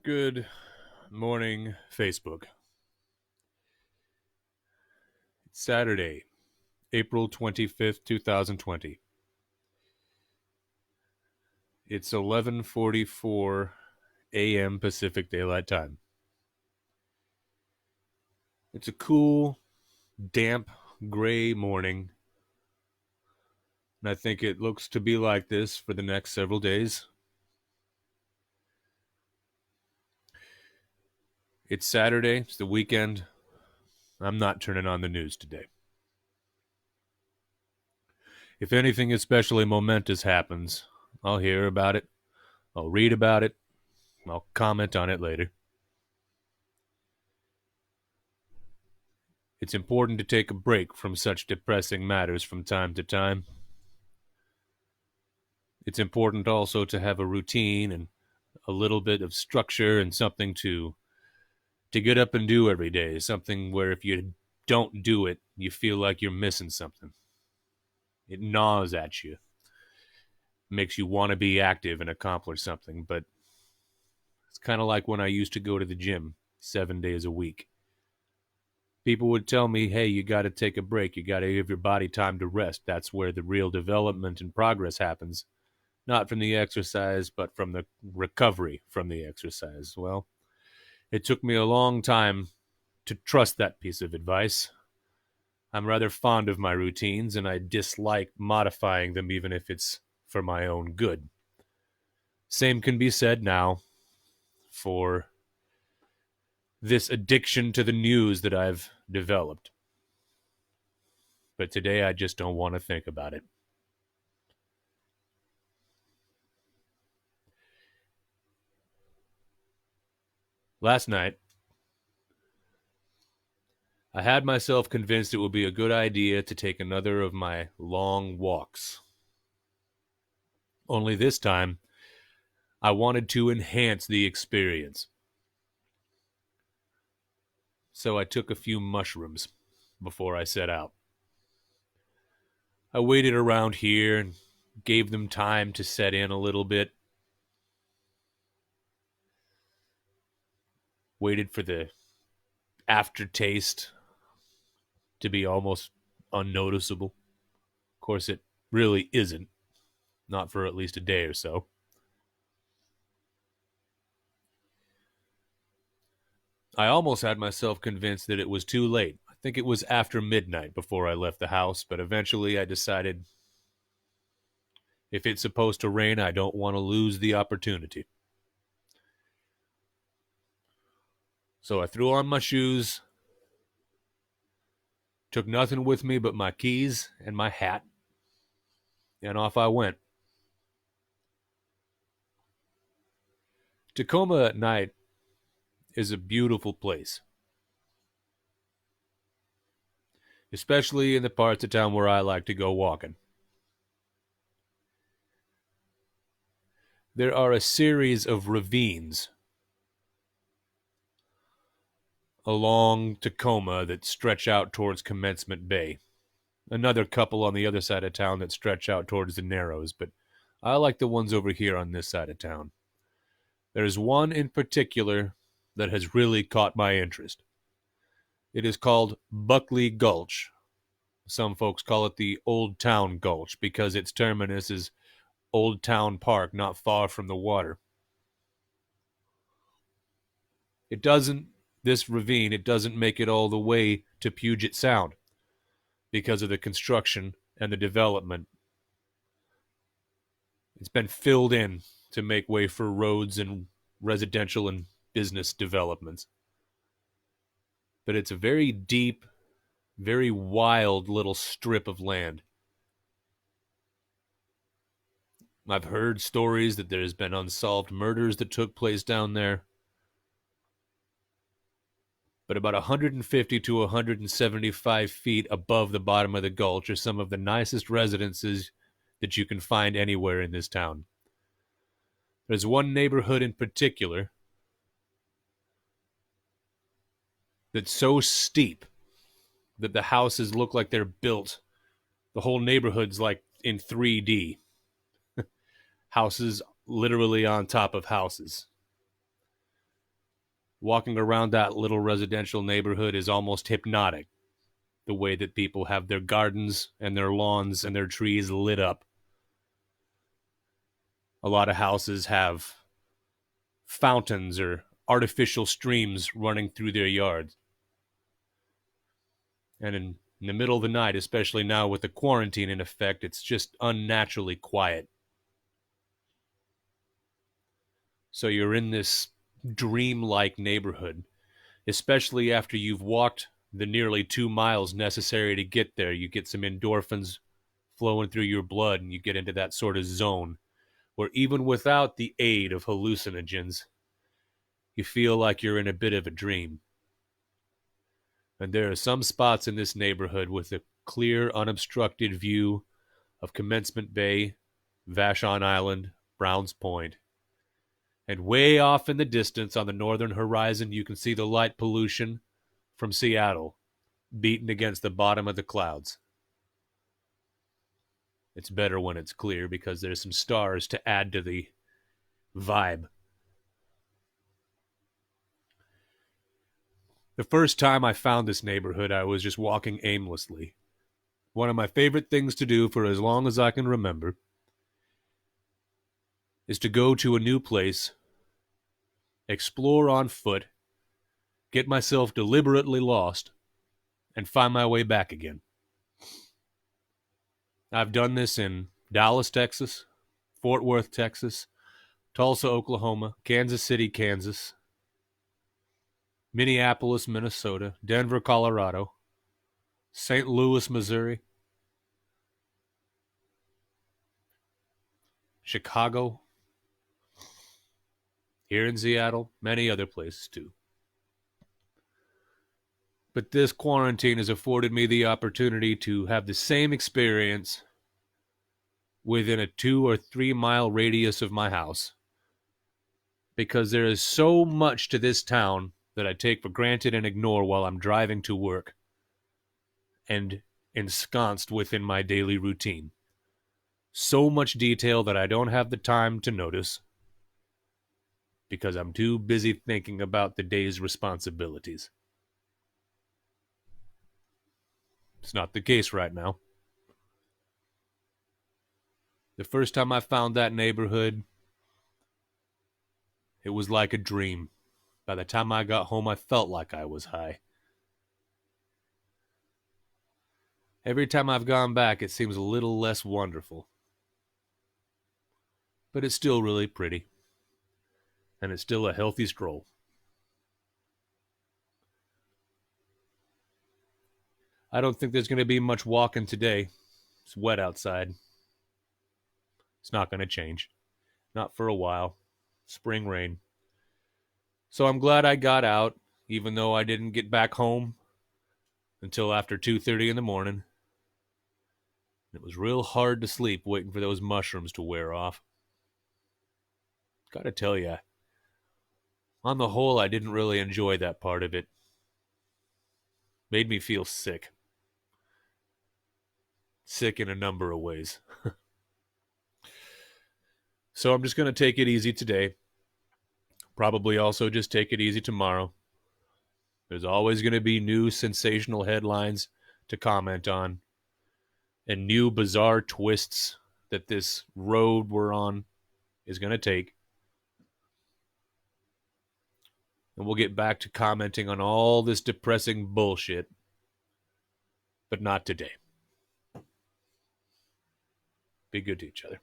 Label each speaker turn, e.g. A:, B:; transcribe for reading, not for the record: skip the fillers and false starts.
A: Good morning, Facebook. It's Saturday, April 25th, 2020. It's 11:44 a.m. Pacific Daylight Time. It's a cool, damp, gray morning, and I think it looks to be like this for the next several days. It's Saturday, it's the weekend. I'm not turning on the news today. If anything especially momentous happens, I'll hear about it, I'll read about it, I'll comment on it later. It's important to take a break from such depressing matters from time to time. It's important also to have a routine and a little bit of structure and something to get up and do every day, something where if you don't do it, you feel like you're missing something. It gnaws at you, makes you want to be active and accomplish something, but it's kind of like when I used to go to the gym 7 days a week. People would tell me, hey, you got to take a break. You got to give your body time to rest. That's where the real development and progress happens. Not from the exercise, but from the recovery from the exercise. Well, it took me a long time to trust that piece of advice. I'm rather fond of my routines, and I dislike modifying them even if it's for my own good. Same can be said now for this addiction to the news that I've developed. But today I just don't want to think about it. Last night, I had myself convinced it would be a good idea to take another of my long walks. Only this time, I wanted to enhance the experience. So I took a few mushrooms before I set out. I waited around here and gave them time to set in a little bit. Waited for the aftertaste to be almost unnoticeable. Of course, it really isn't. Not for at least a day or so. I almost had myself convinced that it was too late. I think it was after midnight before I left the house, but eventually I decided if it's supposed to rain, I don't want to lose the opportunity. So I threw on my shoes, took nothing with me but my keys and my hat, and off I went. Tacoma at night is a beautiful place, especially in the parts of town where I like to go walking. There are a series of ravines along Tacoma that stretch out towards Commencement Bay. Another couple on the other side of town that stretch out towards the Narrows, but I like the ones over here on this side of town. There's one in particular that has really caught my interest. It is called Buckley Gulch. Some folks call it the Old Town Gulch because its terminus is Old Town Park, not far from the water. It doesn't, this ravine, it doesn't make it all the way to Puget Sound because of the construction and the development. It's been filled in to make way for roads and residential and business developments. But it's a very deep, very wild little strip of land. I've heard stories that there's been unsolved murders that took place down there. But about 150 to 175 feet above the bottom of the gulch are some of the nicest residences that you can find anywhere in this town. There's one neighborhood in particular that's so steep that the houses look like they're built. The whole neighborhood's like in 3D. Houses literally on top of houses. Walking around that little residential neighborhood is almost hypnotic, the way that people have their gardens and their lawns and their trees lit up. A lot of houses have fountains or artificial streams running through their yards. And in the middle of the night, especially now with the quarantine in effect, it's just unnaturally quiet. So you're in this dreamlike neighborhood, especially after you've walked the nearly 2 miles necessary to get there. You get some endorphins flowing through your blood, and you get into that sort of zone where even without the aid of hallucinogens, you feel like you're in a bit of a dream. And there are some spots in this neighborhood with a clear, unobstructed view of Commencement Bay, Vashon Island, Browns Point. And way off in the distance on the northern horizon, you can see the light pollution from Seattle beaten against the bottom of the clouds. It's better when it's clear because there's some stars to add to the vibe. The first time I found this neighborhood, I was just walking aimlessly. One of my favorite things to do for as long as I can remember is to go to a new place, explore on foot, get myself deliberately lost, and find my way back again. I've done this in Dallas, Texas, Fort Worth, Texas, Tulsa, Oklahoma, Kansas City, Kansas, Minneapolis, Minnesota, Denver, Colorado, St. Louis, Missouri, Chicago, here in Seattle, many other places too. But this quarantine has afforded me the opportunity to have the same experience within a 2 or 3 mile radius of my house, because there is so much to this town that I take for granted and ignore while I'm driving to work and ensconced within my daily routine. So much detail that I don't have the time to notice because I'm too busy thinking about the day's responsibilities. It's not the case right now. The first time I found that neighborhood, it was like a dream. By the time I got home, I felt like I was high. Every time I've gone back, it seems a little less wonderful. But it's still really pretty. And it's still a healthy stroll. I don't think there's going to be much walking today. It's wet outside. It's not going to change. Not for a while. Spring rain. So I'm glad I got out, even though I didn't get back home until after 2:30 in the morning. It was real hard to sleep waiting for those mushrooms to wear off. Gotta tell ya, on the whole, I didn't really enjoy that part of it. Made me feel sick. Sick in a number of ways. So I'm just going to take it easy today. Probably also just take it easy tomorrow. There's always going to be new sensational headlines to comment on and new bizarre twists that this road we're on is going to take. And we'll get back to commenting on all this depressing bullshit. But not today. Be good to each other.